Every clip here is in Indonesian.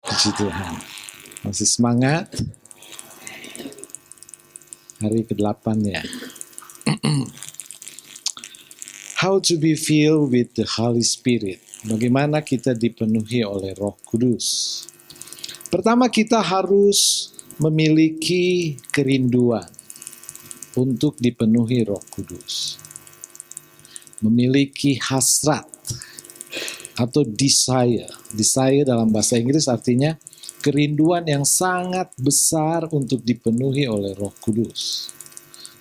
Puji Tuhan. Masih semangat? Hari ke-8 ya. How to be filled with the Holy Spirit. Bagaimana kita dipenuhi oleh Roh Kudus. Pertama, kita harus memiliki kerinduan untuk dipenuhi Roh Kudus. Memiliki hasrat atau desire. Desire dalam bahasa Inggris artinya kerinduan yang sangat besar untuk dipenuhi oleh Roh Kudus.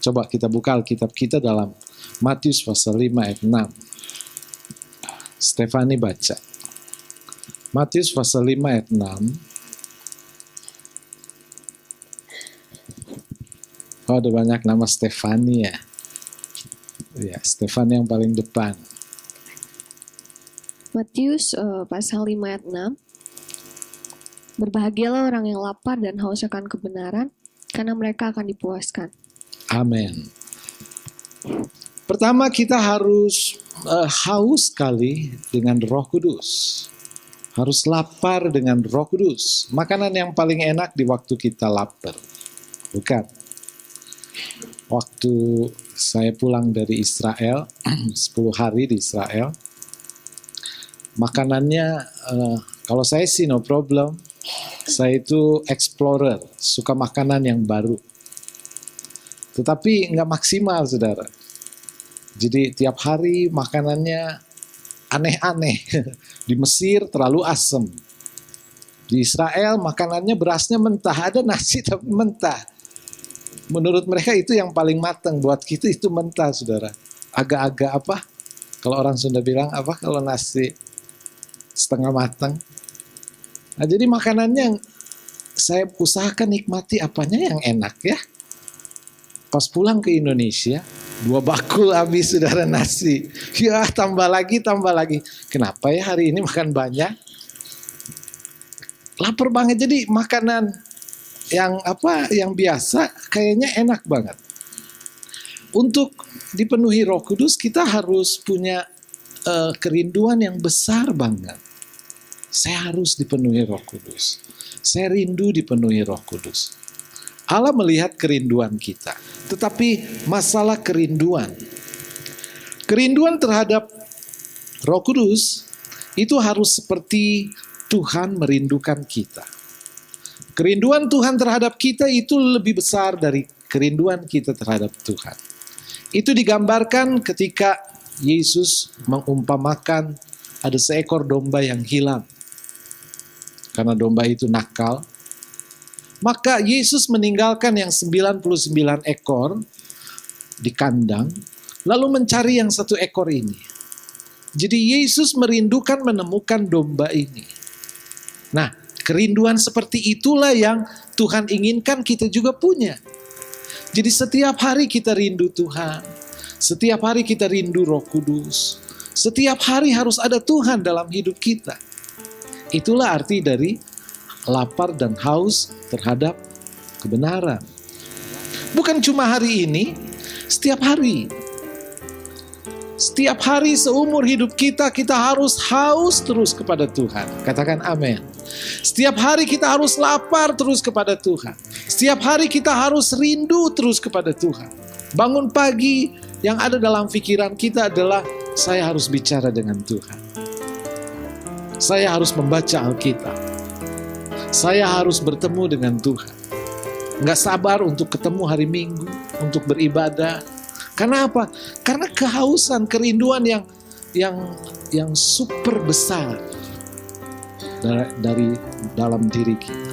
Coba kita buka Alkitab kita dalam Matius pasal 5 ayat 6. Stefani baca. Matius pasal 5 ayat 6. Oh, ada banyak nama Stefani ya. Ya, Stefani yang paling depan. Matius pasal 5 ayat 6. Berbahagialah orang yang lapar dan haus akan kebenaran, karena mereka akan dipuaskan. Amin. Pertama kita harus haus sekali dengan Roh Kudus. Harus lapar dengan Roh Kudus. Makanan yang paling enak di waktu kita lapar. Bukan? Waktu saya pulang dari Israel, 10 hari di Israel, makanannya, kalau saya sih no problem, saya itu explorer, suka makanan yang baru. Tetapi nggak maksimal, saudara. Jadi tiap hari makanannya aneh-aneh. Di Mesir terlalu asam. Di Israel makanannya berasnya mentah, ada nasi tapi mentah. Menurut mereka itu yang paling matang, buat kita itu mentah, saudara. Agak-agak apa? Kalau orang Sunda bilang apa kalau nasi setengah matang? Nah, jadi makanannya saya usahakan nikmati apanya yang enak ya. Pas pulang ke Indonesia, 2 bakul habis saudara nasi. Ya tambah lagi. Kenapa ya hari ini makan banyak? Lapar banget, jadi makanan yang biasa kayaknya enak banget. Untuk dipenuhi Roh Kudus kita harus punya kerinduan yang besar banget. Saya harus dipenuhi Roh Kudus. Saya rindu dipenuhi Roh Kudus. Allah melihat kerinduan kita. Tetapi masalah kerinduan terhadap Roh Kudus itu harus seperti Tuhan merindukan kita. Kerinduan Tuhan terhadap kita itu lebih besar dari kerinduan kita terhadap Tuhan. Itu digambarkan ketika Yesus mengumpamakan ada seekor domba yang hilang. Karena domba itu nakal. Maka Yesus meninggalkan yang 99 ekor di kandang, lalu mencari yang 1 ekor ini. Jadi Yesus merindukan menemukan domba ini. Nah, kerinduan seperti itulah yang Tuhan inginkan kita juga punya. Jadi setiap hari kita rindu Tuhan. Setiap hari kita rindu Roh Kudus. Setiap hari harus ada Tuhan dalam hidup kita. Itulah arti dari lapar dan haus terhadap kebenaran. Bukan cuma hari ini, setiap hari. Setiap hari seumur hidup kita harus haus terus kepada Tuhan. Katakan amin. Setiap hari kita harus lapar terus kepada Tuhan. Setiap hari kita harus rindu terus kepada Tuhan. Bangun pagi, yang ada dalam pikiran kita adalah saya harus bicara dengan Tuhan. Saya harus membaca Alkitab. Saya harus bertemu dengan Tuhan. Nggak sabar untuk ketemu hari Minggu, untuk beribadah. Karena apa? Karena kehausan, kerinduan yang super besar dari dalam diri kita.